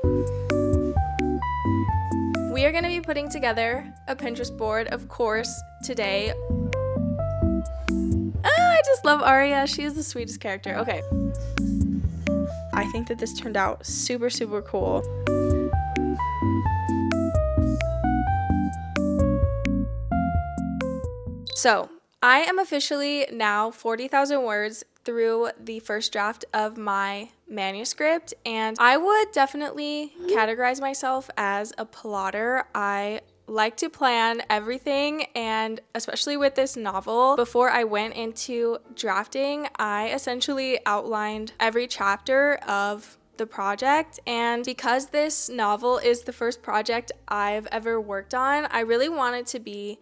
We are going to be putting together a Pinterest board, of course, today. I just love Aria. She is the sweetest character. Okay. I think that this turned out super, super cool. So, I am officially now 40,000 words through the first draft of my manuscript, and I would definitely categorize myself as a plotter. I like to plan everything, and especially with this novel, before I went into drafting, I essentially outlined every chapter of the project. And because this novel is the first project I've ever worked on, I really wanted to be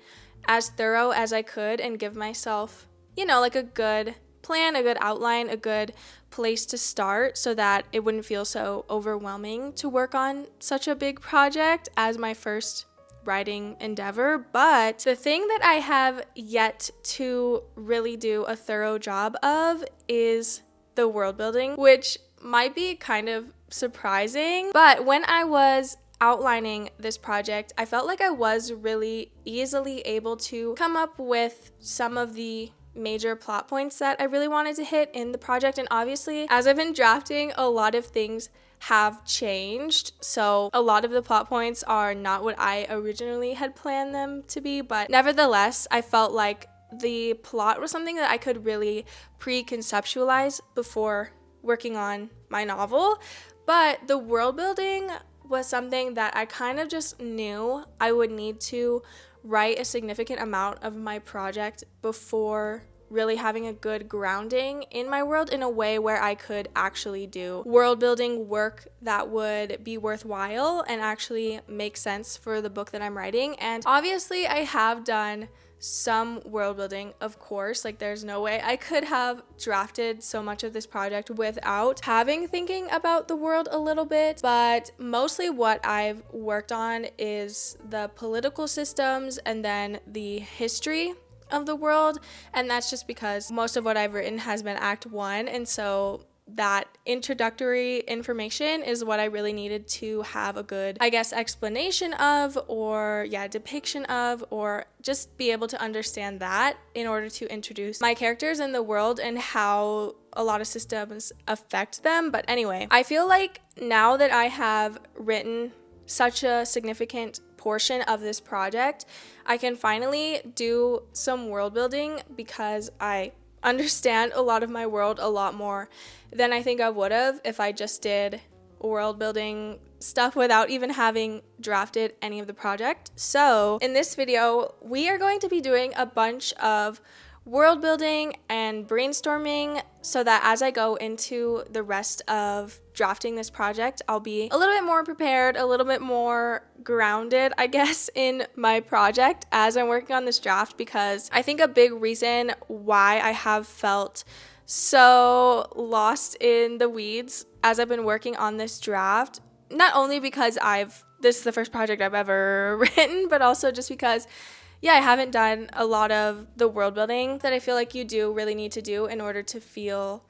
as thorough as I could and give myself, like a good plan, a good outline, a good place to start so that it wouldn't feel so overwhelming to work on such a big project as my first writing endeavor. But the thing that I have yet to really do a thorough job of is the world building, which might be kind of surprising. But when I was outlining this project, I felt like I was really easily able to come up with some of the major plot points that I really wanted to hit in the project. And obviously, as I've been drafting, a lot of things have changed. So a lot of the plot points are not what I originally had planned them to be, but nevertheless, I felt like the plot was something that I could really pre-conceptualize before working on my novel. But the world building was something that I kind of just knew I would need to write a significant amount of my project before really having a good grounding in my world in a way where I could actually do world building work that would be worthwhile and actually make sense for the book that I'm writing. And obviously I have done some world building, of course. Like, there's no way I could have drafted so much of this project without thinking about the world a little bit. But mostly what I've worked on is the political systems and then the history of the world. And that's just because most of what I've written has been Act 1. And so that introductory information is what I really needed to have a good, explanation of, or depiction of, or just be able to understand that in order to introduce my characters in the world and how a lot of systems affect them. But anyway, I feel like now that I have written such a significant portion of this project, I can finally do some world building because I understand a lot of my world a lot more than I think I would have if I just did world building stuff without even having drafted any of the project. So in this video, we are going to be doing a bunch of world building and brainstorming so that as I go into the rest of drafting this project, I'll be a little bit more prepared, a little bit more grounded, in my project as I'm working on this draft, because I think a big reason why I have felt so lost in the weeds as I've been working on this draft, not only because this is the first project I've ever written, but also just because I haven't done a lot of the world building that I feel like you do really need to do in order to feel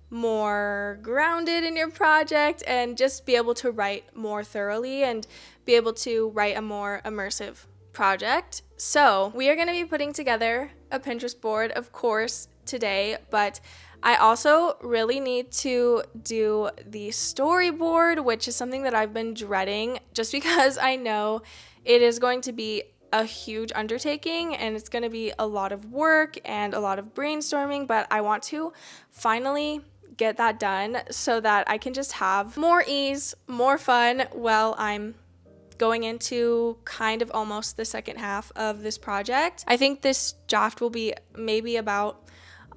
more grounded in your project and just be able to write more thoroughly and be able to write a more immersive project. So we are going to be putting together a Pinterest board, of course, today, but I also really need to do the storyboard, which is something that I've been dreading just because I know it is going to be a huge undertaking and it's going to be a lot of work and a lot of brainstorming, but I want to finally get that done so that I can just have more ease, more fun while I'm going into kind of almost the second half of this project. I think this draft will be maybe about,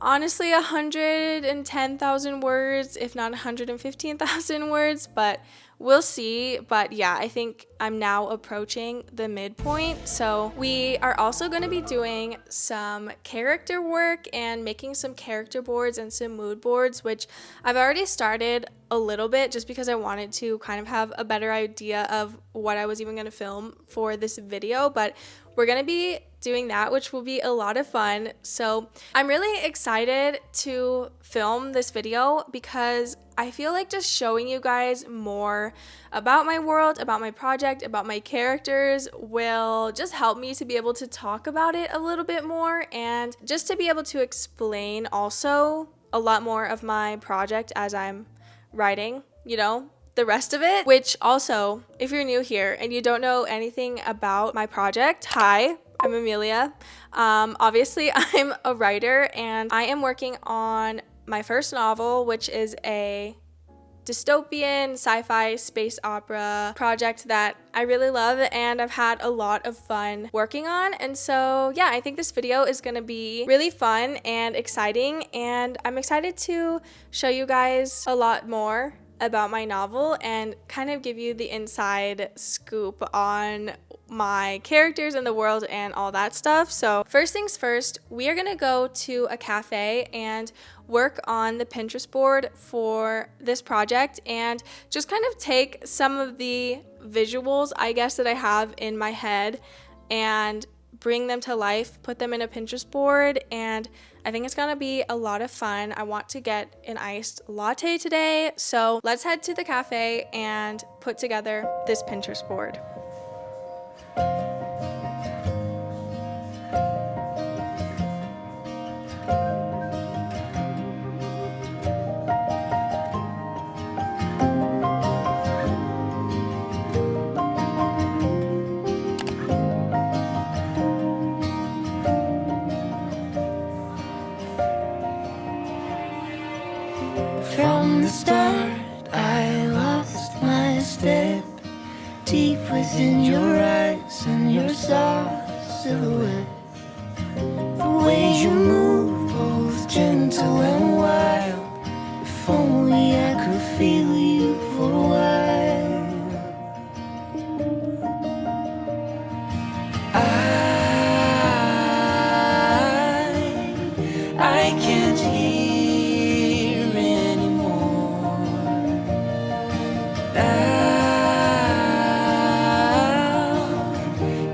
honestly, 110,000 words, if not 115,000 words, but we'll see. But I think I'm now approaching the midpoint. So we are also going to be doing some character work and making some character boards and some mood boards, which I've already started a little bit just because I wanted to kind of have a better idea of what I was even going to film for this video, but we're going to be doing that, which will be a lot of fun. So I'm really excited to film this video because I feel like just showing you guys more about my world, about my project, about my characters will just help me to be able to talk about it a little bit more, and just to be able to explain also a lot more of my project as I'm writing, the rest of it. Which also, if you're new here and you don't know anything about my project, hi, I'm Amelia. Obviously, I'm a writer and I am working on my first novel, which is a dystopian sci-fi space opera project that I really love and I've had a lot of fun working on. And so yeah, I think this video is gonna be really fun and exciting, and I'm excited to show you guys a lot more about my novel and kind of give you the inside scoop on my characters in the world and all that stuff. So first things first, we are gonna go to a cafe and work on the Pinterest board for this project and just kind of take some of the visuals, I guess, that I have in my head and bring them to life, put them in a Pinterest board, and I think it's gonna be a lot of fun. I want to get an iced latte today, so let's head to the cafe and put together this Pinterest board. From the start, I lost my step deep within your eyes and your soft silhouette. The way you move, both gentle and wild. If only I could feel you for a while. I can't hear anymore. Now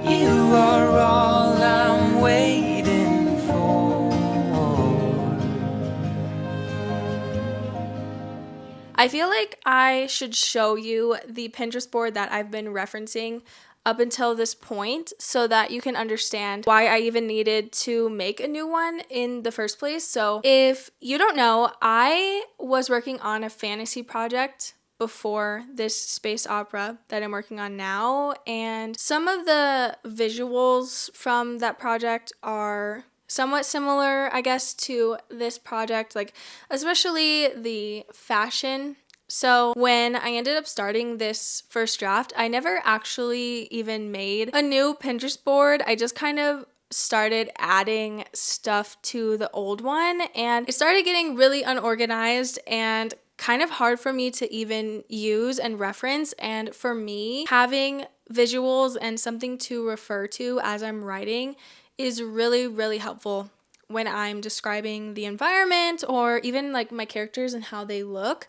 you are all I'm waiting for. I feel like I should show you the Pinterest board that I've been referencing up until this point so that you can understand why I even needed to make a new one in the first place. So if you don't know, I was working on a fantasy project before this space opera that I'm working on now, and some of the visuals from that project are somewhat similar, I guess, to this project, like especially the fashion. So when I ended up starting this first draft, I never actually even made a new Pinterest board. I just kind of started adding stuff to the old one, and it started getting really unorganized and kind of hard for me to even use and reference. And for me, having visuals and something to refer to as I'm writing is really, really helpful when I'm describing the environment or even like my characters and how they look.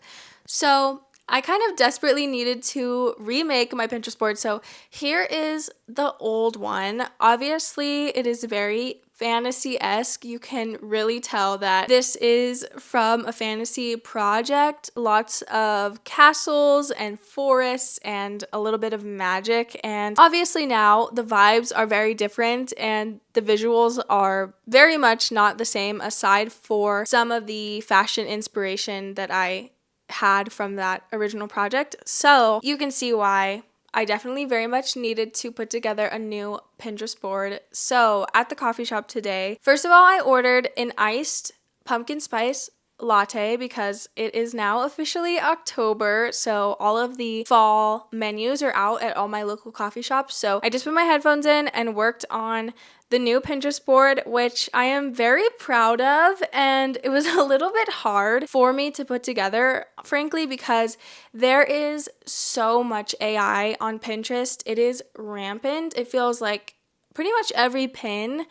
So I kind of desperately needed to remake my Pinterest board. So here is the old one. Obviously, it is very fantasy-esque. You can really tell that this is from a fantasy project. Lots of castles and forests and a little bit of magic. And obviously now the vibes are very different and the visuals are very much not the same, aside for some of the fashion inspiration that I had from that original project. So you can see why I definitely very much needed to put together a new Pinterest board. So at the coffee shop today, first of all, I ordered an iced pumpkin spice latte because it is now officially October, so all of the fall menus are out at all my local coffee shops. So I just put my headphones in and worked on the new Pinterest board, which I am very proud of, and it was a little bit hard for me to put together, frankly, because there is so much AI on Pinterest. It is rampant. It feels like pretty much every pin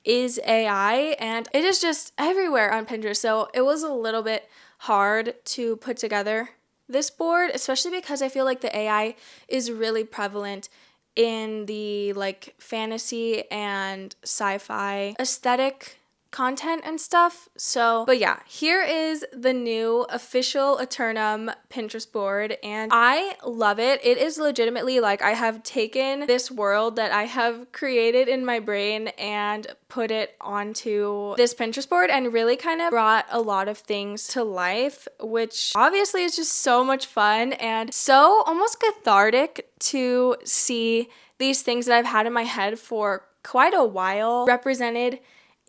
is AI, and it is just everywhere on Pinterest. So it was a little bit hard to put together this board, especially because I feel like the AI is really prevalent in the like fantasy and sci-fi aesthetic content and stuff. So, but yeah, here is the new official Aeternum Pinterest board, and I love it. It is legitimately like I have taken this world that I have created in my brain and put it onto this Pinterest board and really kind of brought a lot of things to life, which obviously is just so much fun and so almost cathartic to see these things that I've had in my head for quite a while represented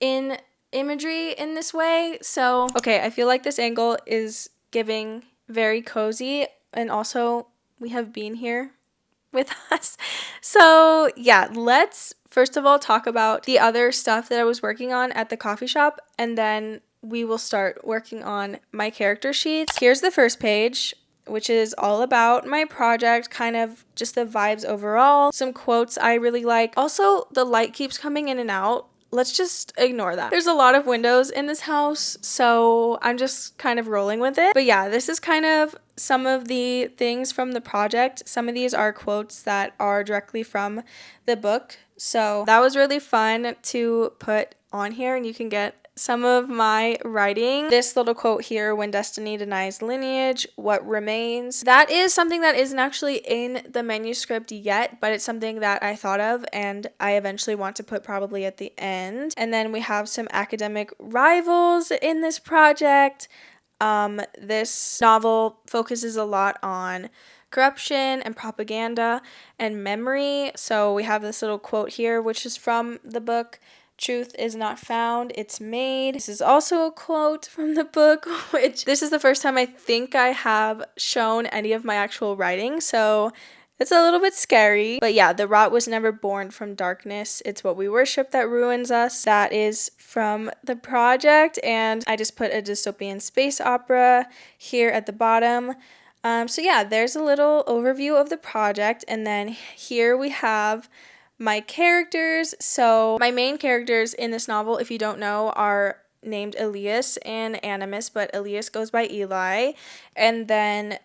in imagery in this way. So, okay, I feel like this angle is giving very cozy, and also we have Bean here with us. So, yeah, let's first of all talk about the other stuff that I was working on at the coffee shop, and then we will start working on my character sheets. Here's the first page, which is all about my project, kind of just the vibes overall, some quotes I really like. Also, the light keeps coming in and out. Let's just ignore that. There's a lot of windows in this house, so I'm just kind of rolling with it. But yeah, this is kind of some of the things from the project. Some of these are quotes that are directly from the book. So that was really fun to put on here, and you can get some of my writing. This little quote here, when destiny denies lineage, what remains? That is something that isn't actually in the manuscript yet, but it's something that I thought of and I eventually want to put probably at the end. And then we have some academic rivals in this project. This novel focuses a lot on corruption and propaganda and memory. So we have this little quote here, which is from the book. Truth is not found, it's made. This is also a quote from the book, which this is the first time I think I have shown any of my actual writing, so it's a little bit scary. But yeah, the rot was never born from darkness. It's what we worship that ruins us. That is from the project, and I just put a dystopian space opera here at the bottom. So yeah, there's a little overview of the project, and then here we have my characters. So my main characters in this novel, if you don't know, are named Elias and Animus, but Elias goes by Eli. And then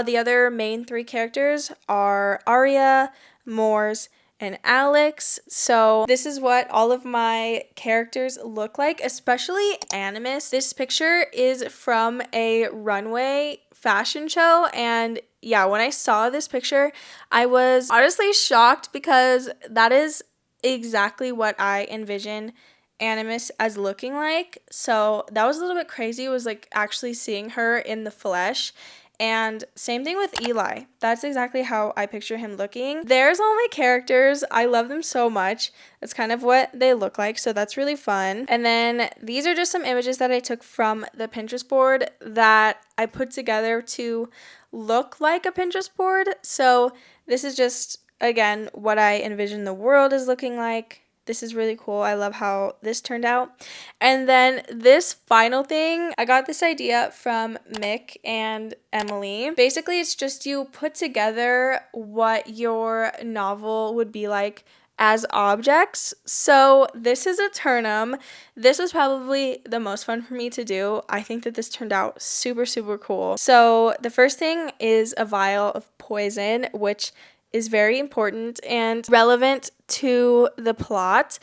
the other main three characters are Arya, Mors, and Alex. So this is what all of my characters look like, especially Animus. This picture is from a runway fashion show, and yeah, when I saw this picture, I was honestly shocked because that is exactly what I envision Animus as looking like. So that was a little bit crazy. It was like actually seeing her in the flesh. And same thing with Eli. That's exactly how I picture him looking. There's all my characters. I love them so much. That's kind of what they look like, so that's really fun. And then these are just some images that I took from the Pinterest board that I put together to look like a Pinterest board. So this is just, again, what I envision the world is looking like. This is really cool. I love how this turned out. And then this final thing, I got this idea from Mick and Emily. Basically, it's just you put together what your novel would be like as objects. So this is Aeternum. This was probably the most fun for me to do. I think that this turned out super, super cool. So the first thing is a vial of poison, which is very important and relevant to the plot,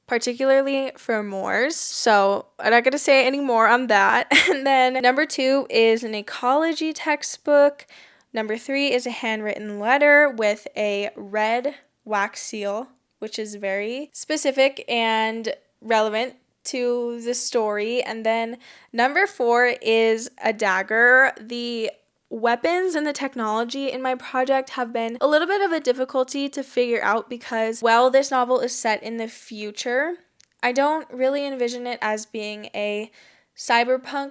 particularly for Mors. So I'm not going to say any more on that. And then number 2 is an ecology textbook. Number 3 is a handwritten letter with a red wax seal, which is very specific and relevant to the story. And then number 4 is a dagger. The weapons and the technology in my project have been a little bit of a difficulty to figure out because while this novel is set in the future, I don't really envision it as being a cyberpunk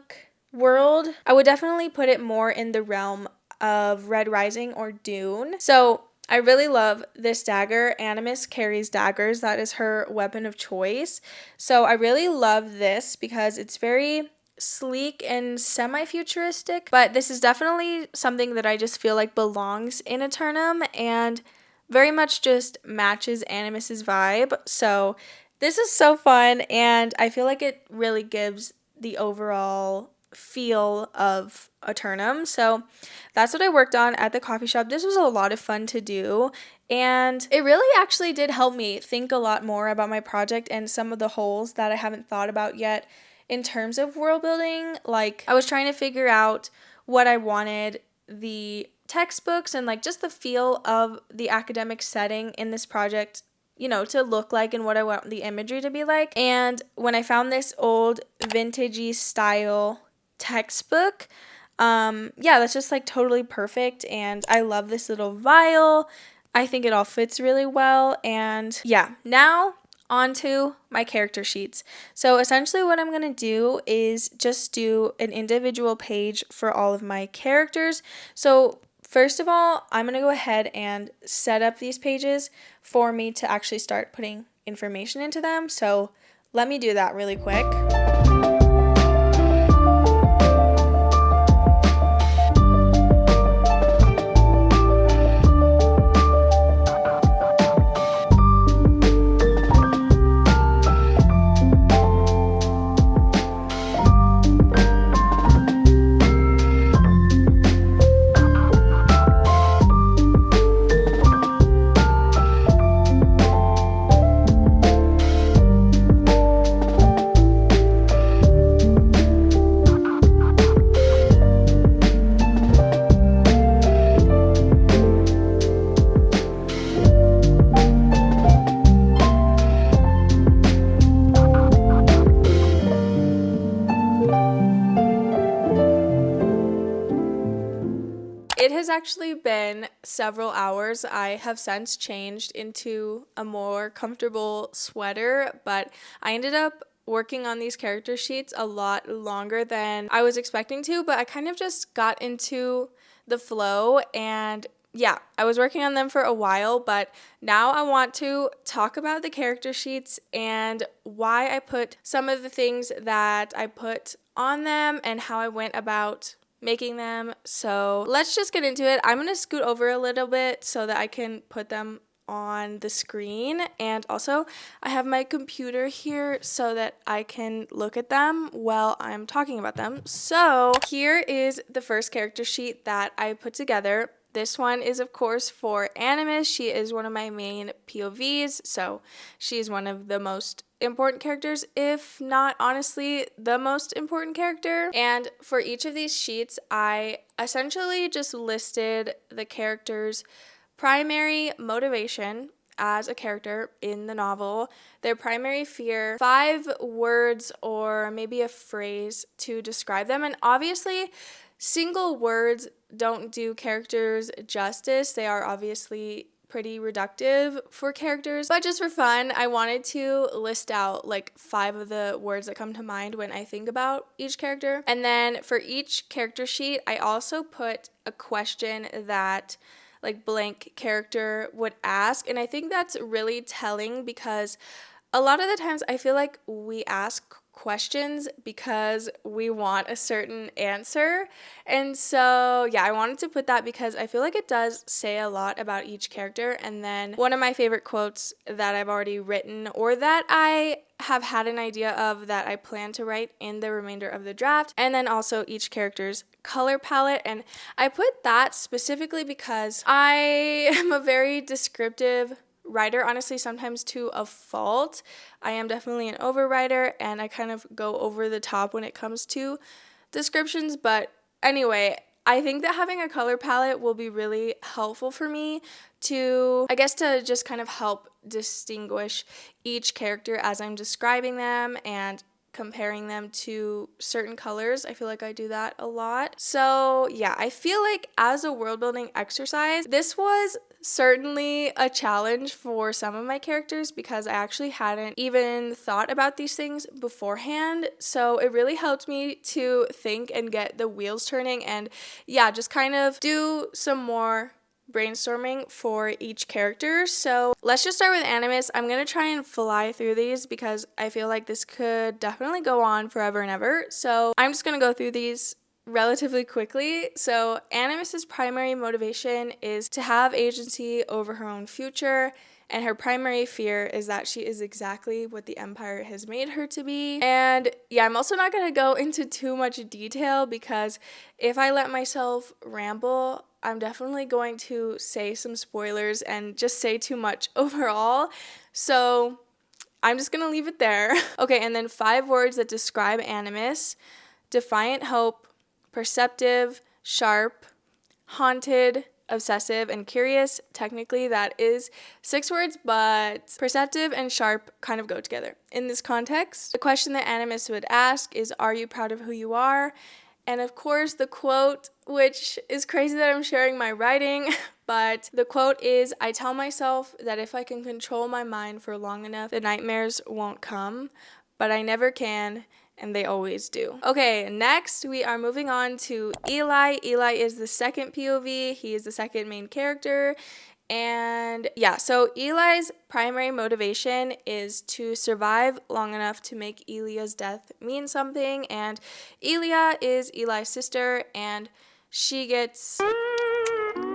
world. I would definitely put it more in the realm of Red Rising or Dune. So I really love this dagger. Animus carries daggers. That is her weapon of choice. So I really love this because it's very sleek and semi-futuristic, but this is definitely something that I just feel like belongs in Aeternum and very much just matches Animus's vibe. So this is so fun, and I feel like it really gives the overall feel of aeternum. So that's what I worked on at the coffee shop. This was a lot of fun to do, and it really actually did help me think a lot more about my project and some of the holes that I haven't thought about yet in terms of world building. Like, I was trying to figure out what I wanted the textbooks and like just the feel of the academic setting in this project, to look like, and what I want the imagery to be like. And when I found this old vintagey style textbook, that's just like totally perfect. And I love this little vial. I think it all fits really well. And yeah, now onto my character sheets. So essentially what I'm going to do is just do an individual page for all of my characters. So first of all, I'm going to go ahead and set up these pages for me to actually start putting information into them. So let me do that really quick. It has actually been several hours. I have since changed into a more comfortable sweater, but I ended up working on these character sheets a lot longer than I was expecting to, but I kind of just got into the flow, and yeah, I was working on them for a while, but now I want to talk about the character sheets and why I put some of the things that I put on them and how I went about making them. So let's just get into it. I'm going to scoot over a little bit so that I can put them on the screen, and also I have my computer here so that I can look at them while I'm talking about them. So here is the first character sheet that I put together. This one is, of course, for Animus. She is one of my main POVs, so she's one of the most important characters, if not honestly the most important character. And for each of these sheets, I essentially just listed the character's primary motivation as a character in the novel, their primary fear, 5 words or maybe a phrase to describe them. And obviously, single words don't do characters justice. They are obviously pretty reductive for characters, but just for fun, I wanted to list out like 5 of the words that come to mind when I think about each character. And then for each character sheet, I also put a question that like blank character would ask, and I think that's really telling because a lot of the times I feel like we ask questions because we want a certain answer. And so, yeah, I wanted to put that because I feel like it does say a lot about each character. And then one of my favorite quotes that I've already written or that I have had an idea of that I plan to write in the remainder of the draft. And then also each character's color palette. And I put that specifically because I am a very descriptive writer, honestly, sometimes to a fault. I am definitely an overwriter, and I kind of go over the top when it comes to descriptions. But anyway, I think that having a color palette will be really helpful for me to just kind of help distinguish each character as I'm describing them and comparing them to certain colors. I feel like I do that a lot. So yeah, I feel like as a world building exercise, this was certainly a challenge for some of my characters because I actually hadn't even thought about these things beforehand. So it really helped me to think and get the wheels turning and yeah, just kind of do some more brainstorming for each character. So let's just start with Animus. I'm going to try and fly through these because I feel like this could definitely go on forever and ever. So I'm just going to go through these relatively quickly. So Animus's primary motivation is to have agency over her own future and her primary fear is that she is exactly what the Empire has made her to be. And yeah, I'm also not going to go into too much detail because if I let myself ramble, I'm definitely going to say some spoilers and just say too much overall. So I'm just going to leave it there. Okay, and then 5 words that describe animus: defiant hope, perceptive, sharp, haunted, obsessive, and curious. Technically, that is 6 words, but perceptive and sharp kind of go together. In this context, the question that animus would ask is, are you proud of who you are? And of course, the quote, which is crazy that I'm sharing my writing, but the quote is, I tell myself that if I can control my mind for long enough, the nightmares won't come, but I never can, and they always do. Okay, next we are moving on to Eli. Eli is the second POV. He is the second main character. And yeah, so Eli's primary motivation is to survive long enough to make Elia's death mean something. And Elia is Eli's sister, and she gets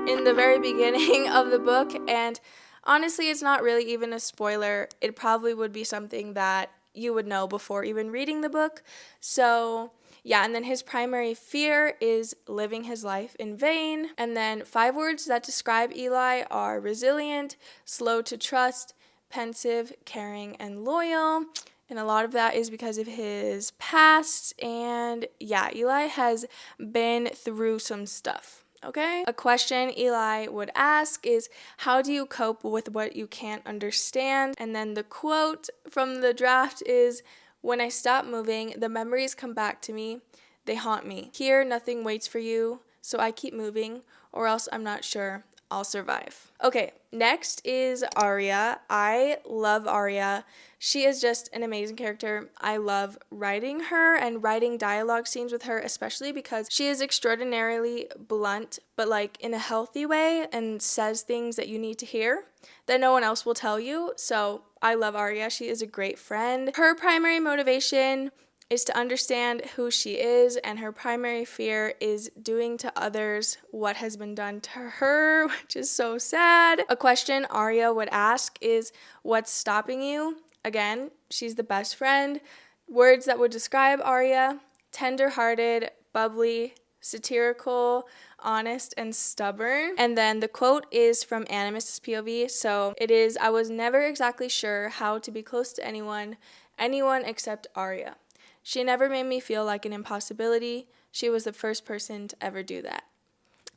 in the very beginning of the book. And honestly, it's not really even a spoiler. It probably would be something that you would know before even reading the book. So yeah, and then his primary fear is living his life in vain. And then 5 words that describe Eli are resilient, slow to trust, pensive, caring, and loyal. And a lot of that is because of his past. And yeah, Eli has been through some stuff. Okay? A question Eli would ask is, how do you cope with what you can't understand? And then the quote from the draft is, when I stop moving, the memories come back to me. They haunt me. Here, nothing waits for you, so I keep moving, or else I'm not sure I'll survive. Okay, next is Arya. I love Arya. She is just an amazing character. I love writing her and writing dialogue scenes with her, especially because she is extraordinarily blunt, but like in a healthy way, and says things that you need to hear that no one else will tell you. So I love Arya. She is a great friend. Her primary motivation is to understand who she is, and her primary fear is doing to others what has been done to her, which is so sad. A question Arya would ask is, what's stopping you? Again, she's the best friend. Words that would describe Arya: tender-hearted, bubbly, satirical, honest, and stubborn. And then the quote is from Animus's POV. So it is, I was never exactly sure how to be close to anyone except Arya. She never made me feel like an impossibility. She was the first person to ever do that.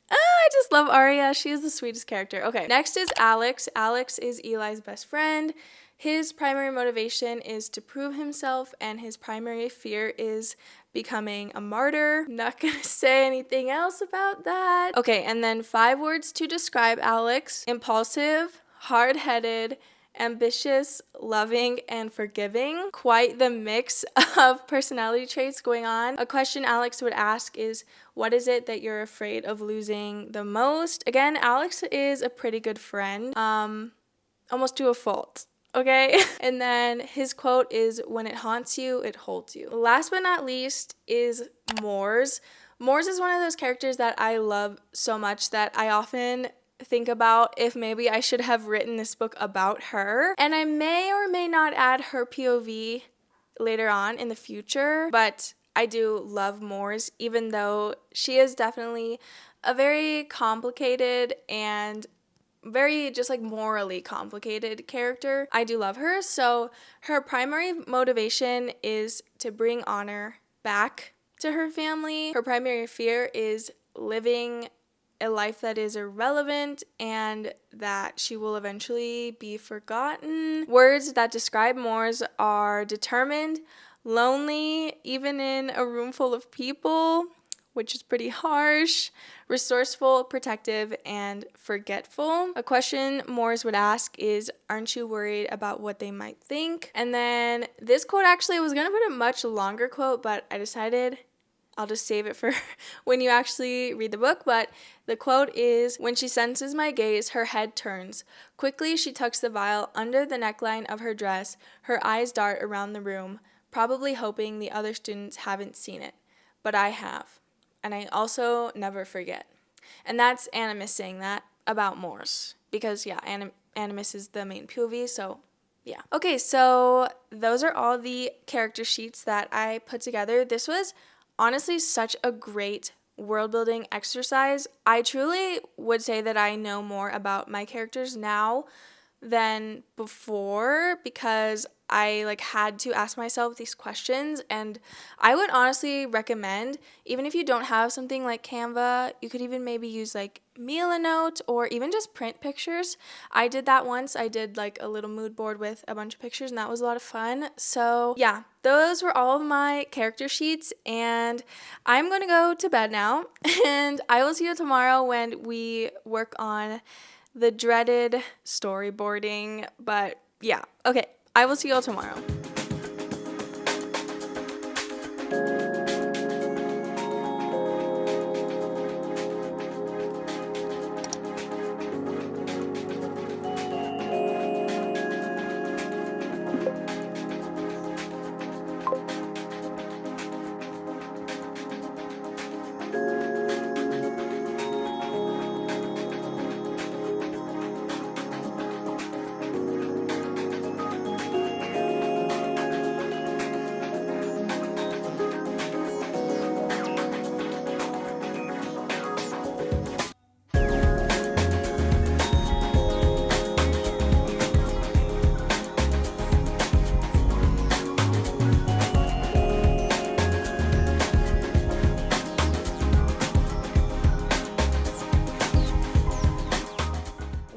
I just love Arya. She is the sweetest character. Okay, next is Alex. Alex is Eli's best friend. His primary motivation is to prove himself, and his primary fear is becoming a martyr. Not gonna say anything else about that. Okay, and then 5 words to describe Alex: impulsive, hard-headed, ambitious, loving, and forgiving. Quite the mix of personality traits going on. A question Alex would ask is, what is it that you're afraid of losing the most? Again, Alex is a pretty good friend, almost to a fault. Okay? And then his quote is, when it haunts you, it holds you. Last but not least is Mors. Mors is one of those characters that I love so much that I often think about if maybe I should have written this book about her. And I may or may not add her POV later on in the future, but I do love Mors, even though she is definitely a very complicated and very just like morally complicated character. I do love her. So her primary motivation is to bring honor back to her family. Her primary fear is living a life that is irrelevant and that she will eventually be forgotten. Words that describe Mors are determined, lonely, even in a room full of people, which is pretty harsh, resourceful, protective, and forgetful. A question Mors would ask is, aren't you worried about what they might think? And then this quote, actually, I was gonna put a much longer quote, but I decided I'll just save it for when you actually read the book. But the quote is, when she senses my gaze, her head turns. Quickly, she tucks the vial under the neckline of her dress. Her eyes dart around the room, probably hoping the other students haven't seen it. But I have. And I also never forget. And that's Animus saying that about Mors. Because, yeah, animus is the main POV, so yeah. Okay, so those are all the character sheets that I put together. This was honestly such a great world building exercise. I truly would say that I know more about my characters now than before because I had to ask myself these questions, and I would honestly recommend, even if you don't have something like Canva, you could even maybe use Melanote or even just print pictures. I did that once. I did a little mood board with a bunch of pictures, and that was a lot of fun. So yeah, those were all of my character sheets, and I'm gonna go to bed now and I will see you tomorrow when we work on the dreaded storyboarding. But yeah, okay, I will see you all tomorrow.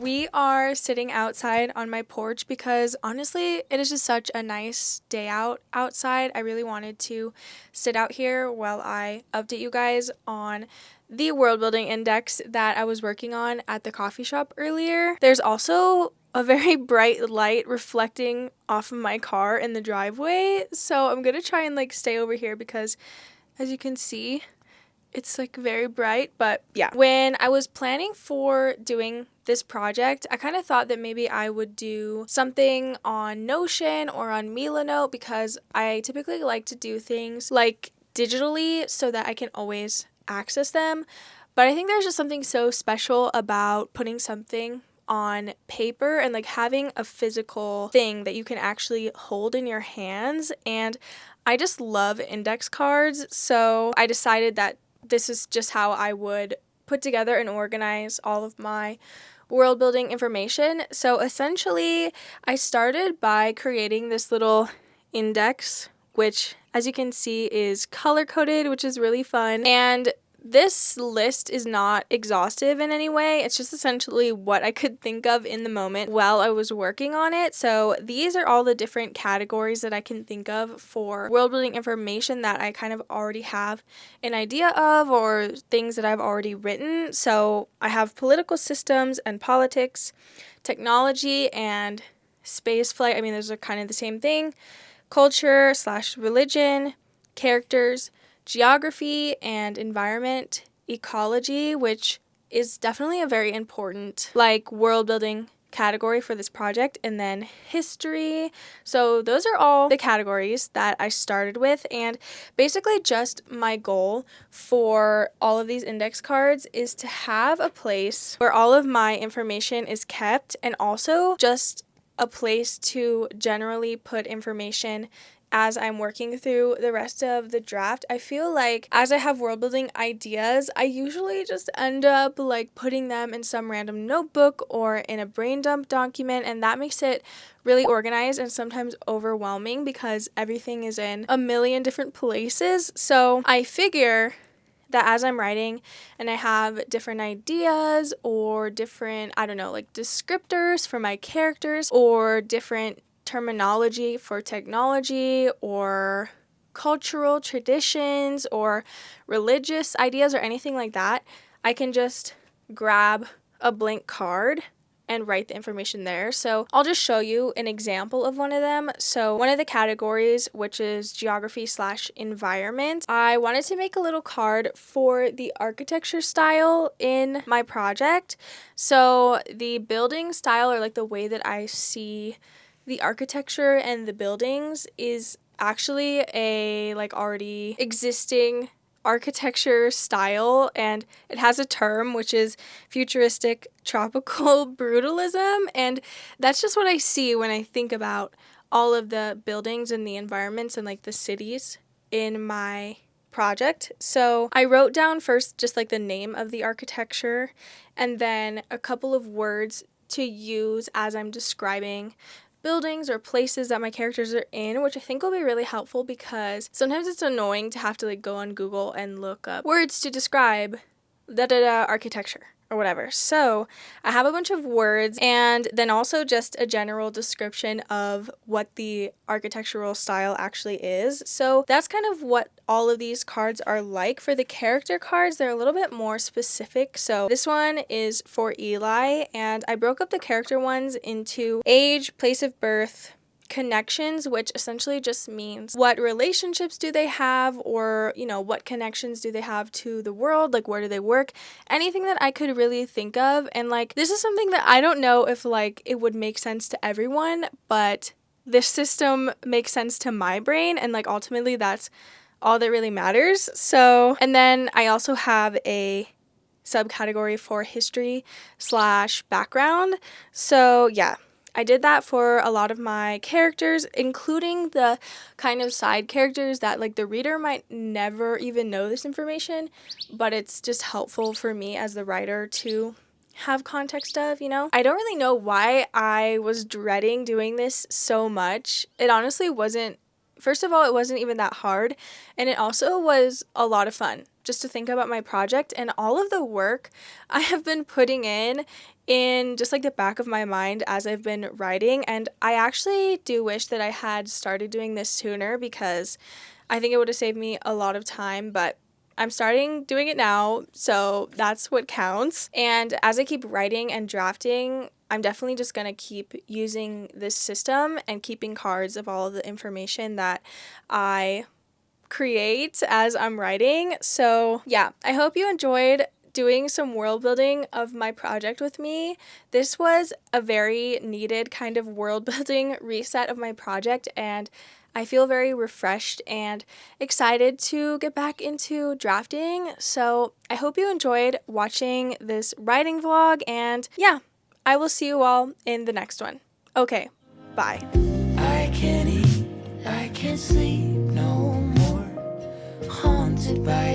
We are sitting outside on my porch because honestly, it is just such a nice day outside. I really wanted to sit out here while I update you guys on the world building index that I was working on at the coffee shop earlier. There's also a very bright light reflecting off of my car in the driveway, so I'm gonna try and stay over here because as you can see, it's very bright. But yeah, when I was planning for doing this project, I kind of thought that maybe I would do something on Notion or on Melanote because I typically like to do things digitally so that I can always access them. But I think there's just something so special about putting something on paper and having a physical thing that you can actually hold in your hands. And I just love index cards, so I decided that this is just how I would put together and organize all of my world building information. So essentially, I started by creating this little index, which as you can see is color coded, which is really fun. And this list is not exhaustive in any way. It's just essentially what I could think of in the moment while I was working on it. So these are all the different categories that I can think of for world building information that I kind of already have an idea of or things that I've already written. So I have political systems and politics, technology and space flight. I mean, those are kind of the same thing. Culture/religion, characters, geography and environment, ecology, which is definitely a very important world building category for this project, and then history. So those are all the categories that I started with, and basically just my goal for all of these index cards is to have a place where all of my information is kept, and also just a place to generally put information as I'm working through the rest of the draft. I feel like as I have world building ideas, I usually just end up putting them in some random notebook or in a brain dump document, and that makes it really organized and sometimes overwhelming because everything is in a million different places. So I figure that as I'm writing and I have different ideas or different, descriptors for my characters or different terminology for technology or cultural traditions or religious ideas or anything like that, I can just grab a blank card and write the information there. So I'll just show you an example of one of them. So one of the categories, which is geography/environment, I wanted to make a little card for the architecture style in my project. So the building style, or the way that I see the architecture and the buildings, is actually a already existing architecture style, and it has a term which is futuristic tropical brutalism, and that's just what I see when I think about all of the buildings and the environments and like the cities in my project. So I wrote down first just like the name of the architecture and then a couple of words to use as I'm describing buildings or places that my characters are in, which I think will be really helpful because sometimes it's annoying to have to like go on Google and look up words to describe architecture or whatever. So I have a bunch of words and then also just a general description of what the architectural style actually is. So that's kind of what all of these cards are like. For the character cards, they're a little bit more specific. So this one is for Eli, and I broke up the character ones into age, place of birth, connections, which essentially just means what relationships do they have, or what connections do they have to the world, like where do they work, anything that I could really think of. And like this is something that I don't know if like it would make sense to everyone, but this system makes sense to my brain, and like ultimately that's all that really matters. So, and then I also have a subcategory for history/background. So yeah, I did that for a lot of my characters, including the kind of side characters that like the reader might never even know this information, but it's just helpful for me as the writer to have context of. I don't really know why I was dreading doing this so much. It honestly wasn't. First of all, it wasn't even that hard, and it also was a lot of fun just to think about my project and all of the work I have been putting in just like the back of my mind as I've been writing. And I actually do wish that I had started doing this sooner because I think it would have saved me a lot of time, but I'm starting doing it now, so that's what counts. And as I keep writing and drafting, I'm definitely just going to keep using this system and keeping cards of all of the information that I create as I'm writing. So yeah, I hope you enjoyed doing some world building of my project with me. This was a very needed kind of world building reset of my project, and I feel very refreshed and excited to get back into drafting. So I hope you enjoyed watching this writing vlog, and yeah, I will see you all in the next one. Okay, bye. I can't eat, I can't sleep no more, haunted by